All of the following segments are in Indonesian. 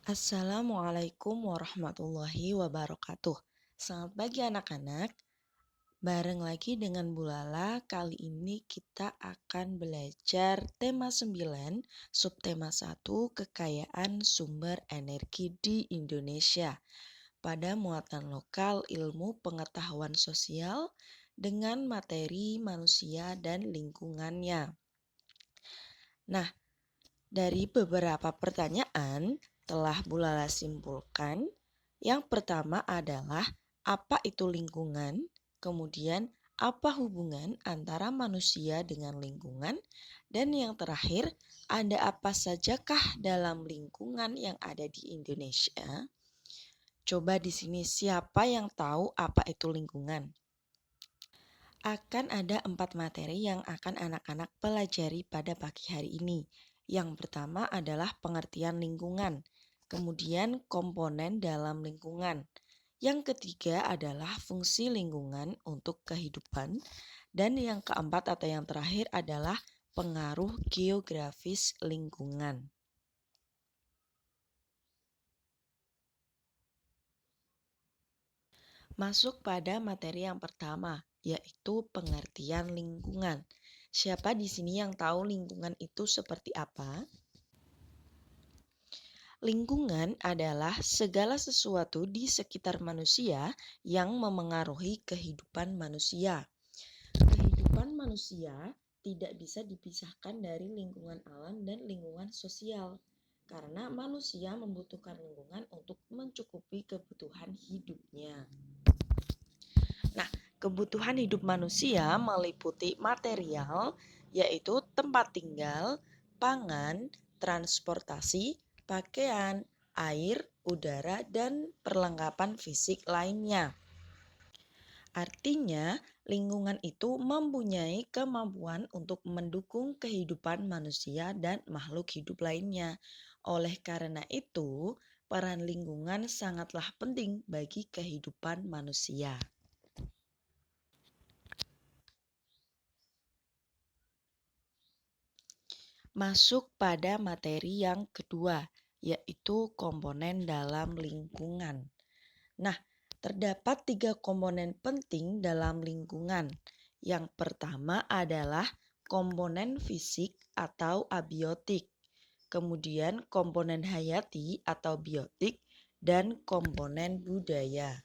Assalamualaikum warahmatullahi wabarakatuh. Selamat pagi anak-anak. Bareng lagi dengan Bu Lala, kali ini kita akan belajar tema 9, subtema 1, kekayaan sumber energi di Indonesia. Pada muatan lokal ilmu pengetahuan sosial dengan materi manusia dan lingkungannya. Nah, dari beberapa pertanyaan telah Bu Lala simpulkan, yang pertama adalah apa itu lingkungan, kemudian apa hubungan antara manusia dengan lingkungan, dan yang terakhir ada apa sajakah dalam lingkungan yang ada di Indonesia. Coba di sini siapa yang tahu apa itu lingkungan? Akan ada 4 materi yang akan anak-anak pelajari pada pagi hari ini. Yang pertama adalah pengertian lingkungan, kemudian komponen dalam lingkungan. Yang ketiga adalah fungsi lingkungan untuk kehidupan, dan yang keempat atau yang terakhir adalah pengaruh geografis lingkungan. Masuk pada materi yang pertama, yaitu pengertian lingkungan. Siapa di sini yang tahu lingkungan itu seperti apa? Lingkungan adalah segala sesuatu di sekitar manusia yang memengaruhi kehidupan manusia. Kehidupan manusia tidak bisa dipisahkan dari lingkungan alam dan lingkungan sosial, karena manusia membutuhkan lingkungan untuk mencukupi kebutuhan hidupnya. Nah, kebutuhan hidup manusia meliputi material, yaitu tempat tinggal, pangan, transportasi, pakaian, air, udara, dan perlengkapan fisik lainnya. Artinya, lingkungan itu mempunyai kemampuan untuk mendukung kehidupan manusia dan makhluk hidup lainnya. Oleh karena itu, peran lingkungan sangatlah penting bagi kehidupan manusia. Masuk pada materi yang kedua, yaitu komponen dalam lingkungan. Nah, terdapat 3 komponen penting dalam lingkungan. Yang pertama adalah komponen fisik atau abiotik, kemudian komponen hayati atau biotik, dan komponen budaya.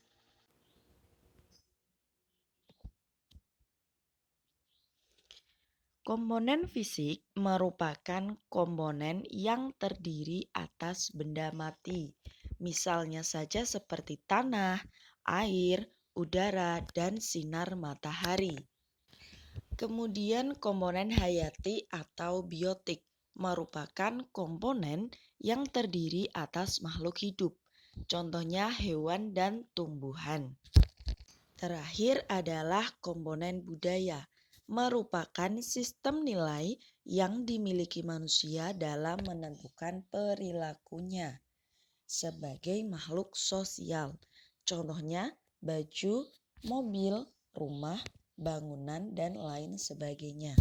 Komponen fisik merupakan komponen yang terdiri atas benda mati, misalnya saja seperti tanah, air, udara, dan sinar matahari. Kemudian komponen hayati atau biotik merupakan komponen yang terdiri atas makhluk hidup, contohnya hewan dan tumbuhan. Terakhir adalah komponen budaya, merupakan sistem nilai yang dimiliki manusia dalam menentukan perilakunya sebagai makhluk sosial. Contohnya baju, mobil, rumah, bangunan, dan lain sebagainya.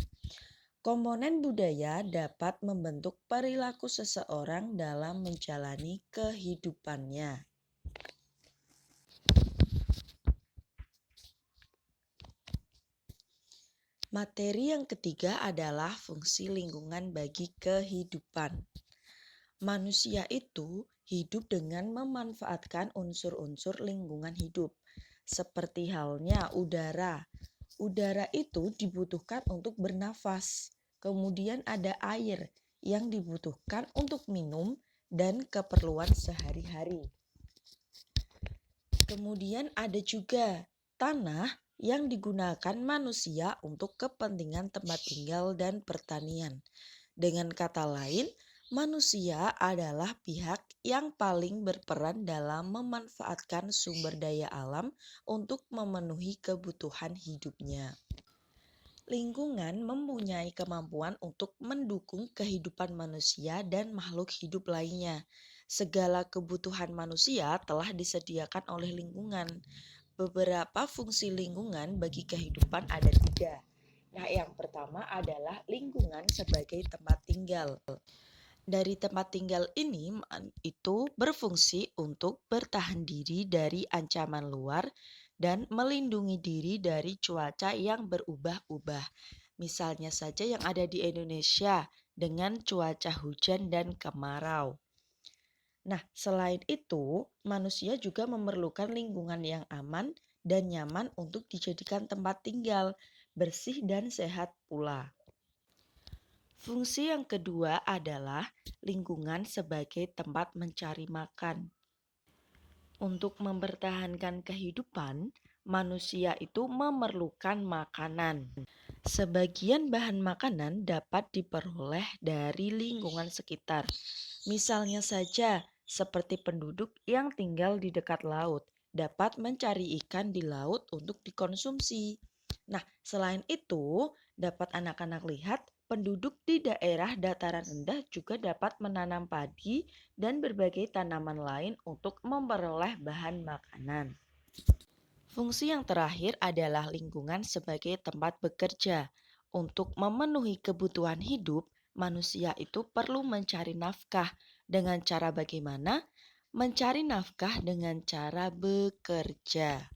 Komponen budaya dapat membentuk perilaku seseorang dalam menjalani kehidupannya. Materi yang ketiga adalah fungsi lingkungan bagi kehidupan. Manusia itu hidup dengan memanfaatkan unsur-unsur lingkungan hidup, seperti halnya udara. Udara itu dibutuhkan untuk bernafas. Kemudian ada air yang dibutuhkan untuk minum dan keperluan sehari-hari. Kemudian ada juga tanah yang digunakan manusia untuk kepentingan tempat tinggal dan pertanian. Dengan kata lain, manusia adalah pihak yang paling berperan dalam memanfaatkan sumber daya alam untuk memenuhi kebutuhan hidupnya. Lingkungan mempunyai kemampuan untuk mendukung kehidupan manusia dan makhluk hidup lainnya. Segala kebutuhan manusia telah disediakan oleh lingkungan. Beberapa fungsi lingkungan bagi kehidupan ada 3. Nah, yang pertama adalah lingkungan sebagai tempat tinggal. Dari tempat tinggal ini itu berfungsi untuk bertahan diri dari ancaman luar dan melindungi diri dari cuaca yang berubah-ubah. Misalnya saja yang ada di Indonesia dengan cuaca hujan dan kemarau. Nah, selain itu, manusia juga memerlukan lingkungan yang aman dan nyaman untuk dijadikan tempat tinggal, bersih dan sehat pula. Fungsi yang kedua adalah lingkungan sebagai tempat mencari makan. Untuk mempertahankan kehidupan, manusia itu memerlukan makanan. Sebagian bahan makanan dapat diperoleh dari lingkungan sekitar. Misalnya saja, seperti penduduk yang tinggal di dekat laut dapat mencari ikan di laut untuk dikonsumsi. Nah, selain itu, dapat anak-anak lihat penduduk di daerah dataran rendah juga dapat menanam padi dan berbagai tanaman lain untuk memperoleh bahan makanan. Fungsi yang terakhir adalah lingkungan sebagai tempat bekerja. Untuk memenuhi kebutuhan hidup, manusia itu perlu mencari nafkah. Dengan cara bagaimana? Mencari nafkah dengan cara bekerja.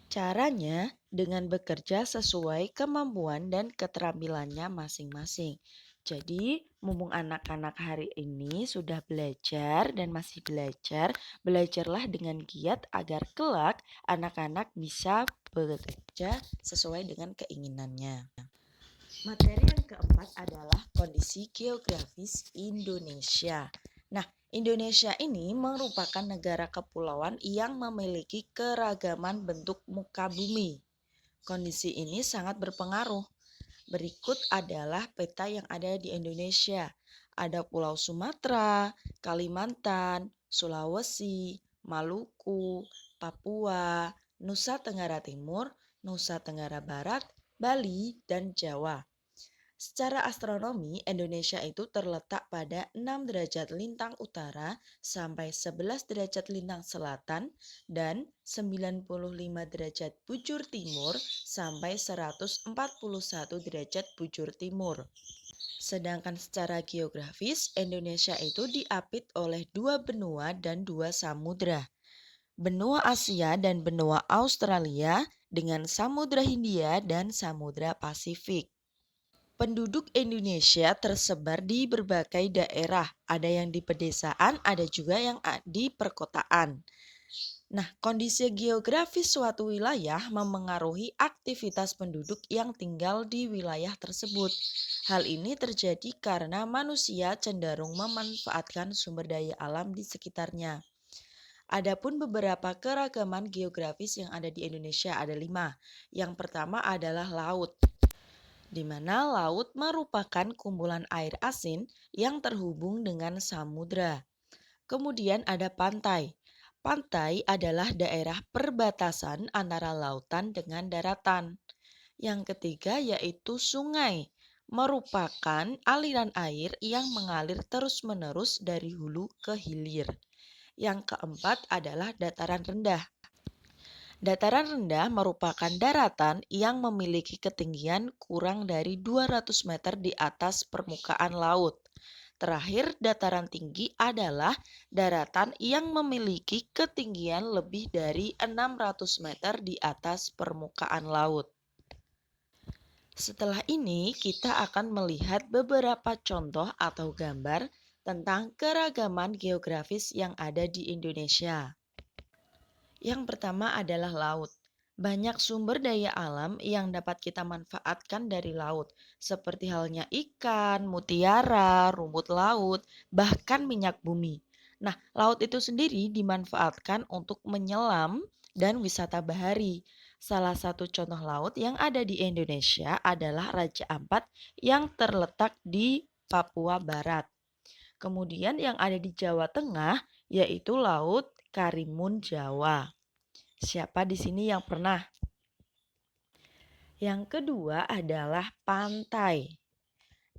Caranya dengan bekerja sesuai kemampuan dan keterampilannya masing-masing. Jadi, mumpung anak-anak hari ini sudah belajar dan masih belajar, belajarlah dengan giat agar kelak anak-anak bisa bekerja sesuai dengan keinginannya. Materi yang keempat adalah kondisi geografis Indonesia. Nah, Indonesia ini merupakan negara kepulauan yang memiliki keragaman bentuk muka bumi. Kondisi ini sangat berpengaruh. Berikut adalah peta yang ada di Indonesia. Ada Pulau Sumatera, Kalimantan, Sulawesi, Maluku, Papua, Nusa Tenggara Timur, Nusa Tenggara Barat, Bali, dan Jawa. Secara astronomi, Indonesia itu terletak pada 6 derajat lintang utara sampai 11 derajat lintang selatan dan 95 derajat bujur timur sampai 141 derajat bujur timur. Sedangkan secara geografis, Indonesia itu diapit oleh 2 benua dan 2 samudra. Benua Asia dan benua Australia dengan Samudra Hindia dan Samudra Pasifik. Penduduk Indonesia tersebar di berbagai daerah, ada yang di pedesaan, ada juga yang di perkotaan. Nah, kondisi geografis suatu wilayah memengaruhi aktivitas penduduk yang tinggal di wilayah tersebut. Hal ini terjadi karena manusia cenderung memanfaatkan sumber daya alam di sekitarnya. Adapun beberapa keragaman geografis yang ada di Indonesia ada 5. Yang pertama adalah laut, di mana laut merupakan kumpulan air asin yang terhubung dengan samudra. Kemudian ada pantai. Pantai adalah daerah perbatasan antara lautan dengan daratan. Yang ketiga yaitu sungai, merupakan aliran air yang mengalir terus-menerus dari hulu ke hilir. Yang keempat adalah dataran rendah. Dataran rendah merupakan daratan yang memiliki ketinggian kurang dari 200 meter di atas permukaan laut. Terakhir, dataran tinggi adalah daratan yang memiliki ketinggian lebih dari 600 meter di atas permukaan laut. Setelah ini, kita akan melihat beberapa contoh atau gambar tentang keragaman geografis yang ada di Indonesia. Yang pertama adalah laut. Banyak sumber daya alam yang dapat kita manfaatkan dari laut, seperti halnya ikan, mutiara, rumput laut, bahkan minyak bumi. Nah, laut itu sendiri dimanfaatkan untuk menyelam dan wisata bahari. Salah satu contoh laut yang ada di Indonesia adalah Raja Ampat yang terletak di Papua Barat. Kemudian yang ada di Jawa Tengah yaitu Laut Karimun Jawa. Siapa di sini yang pernah? Yang kedua adalah pantai.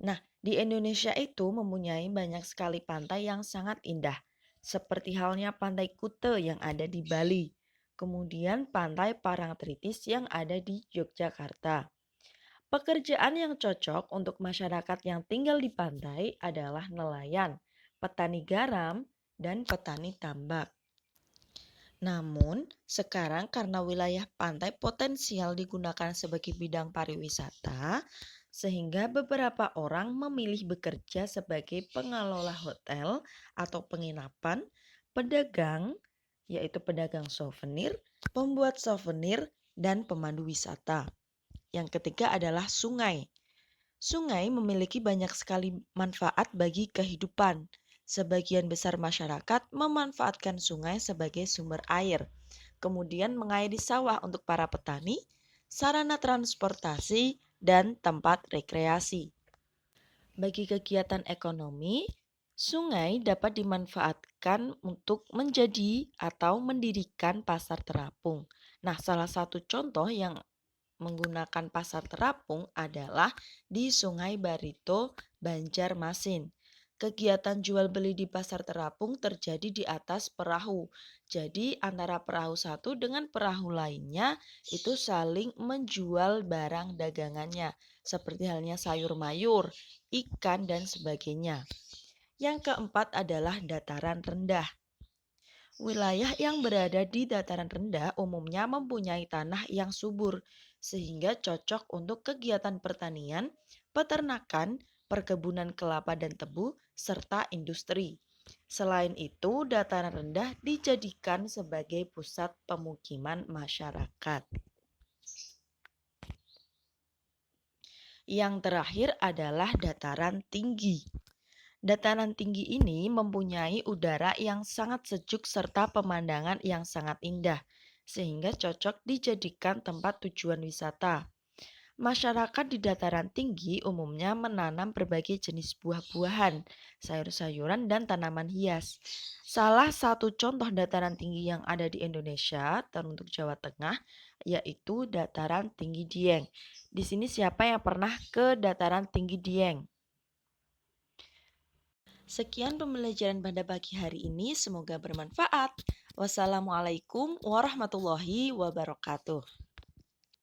Nah, di Indonesia itu mempunyai banyak sekali pantai yang sangat indah, seperti halnya Pantai Kute yang ada di Bali, kemudian Pantai Parangtritis yang ada di Yogyakarta. Pekerjaan yang cocok untuk masyarakat yang tinggal di pantai adalah nelayan, petani garam, dan petani tambak. Namun, sekarang karena wilayah pantai potensial digunakan sebagai bidang pariwisata, sehingga beberapa orang memilih bekerja sebagai pengelola hotel atau penginapan, pedagang, yaitu pedagang souvenir, pembuat souvenir, dan pemandu wisata. Yang ketiga adalah sungai. Sungai memiliki banyak sekali manfaat bagi kehidupan. Sebagian besar masyarakat memanfaatkan sungai sebagai sumber air, kemudian mengairi sawah untuk para petani, sarana transportasi, dan tempat rekreasi. Bagi kegiatan ekonomi, sungai dapat dimanfaatkan untuk menjadi atau mendirikan pasar terapung. Nah, salah satu contoh yang menggunakan pasar terapung adalah di Sungai Barito, Banjarmasin. Kegiatan jual beli di pasar terapung terjadi di atas perahu. Jadi antara perahu satu dengan perahu lainnya itu saling menjual barang dagangannya, seperti halnya sayur mayur, ikan, dan sebagainya. Yang keempat adalah dataran rendah. Wilayah yang berada di dataran rendah umumnya mempunyai tanah yang subur, sehingga cocok untuk kegiatan pertanian, peternakan, perkebunan kelapa dan tebu, serta industri. Selain itu, dataran rendah dijadikan sebagai pusat pemukiman masyarakat. Yang terakhir adalah dataran tinggi. Dataran tinggi ini mempunyai udara yang sangat sejuk serta pemandangan yang sangat indah, sehingga cocok dijadikan tempat tujuan wisata. Masyarakat di dataran tinggi umumnya menanam berbagai jenis buah-buahan, sayur-sayuran, dan tanaman hias. Salah satu contoh dataran tinggi yang ada di Indonesia, teruntuk Jawa Tengah, yaitu dataran tinggi Dieng. Di sini siapa yang pernah ke dataran tinggi Dieng? Sekian pembelajaran pada pagi hari ini, semoga bermanfaat. Wassalamualaikum warahmatullahi wabarakatuh.